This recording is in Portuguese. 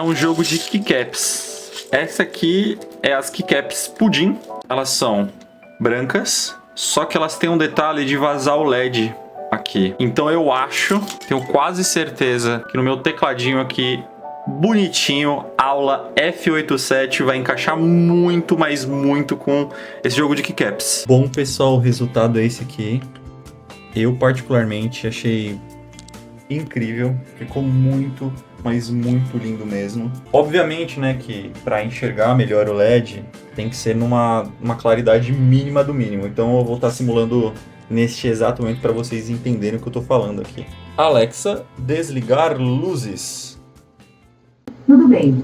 um jogo de keycaps. Essa aqui é as keycaps pudim. Elas são brancas, só que elas têm um detalhe de vazar o LED aqui. Então eu acho, tenho quase certeza que no meu tecladinho aqui, bonitinho, aula F87 vai encaixar muito, mas muito com esse jogo de keycaps. Bom, pessoal, o resultado é esse aqui. Eu particularmente achei incrível, ficou muito, mas muito lindo mesmo. Obviamente, né, que para enxergar melhor o LED tem que ser numa claridade mínima do mínimo. Então eu vou estar simulando neste exato momento para vocês entenderem o que eu estou falando aqui. Alexa, desligar luzes. Tudo bem.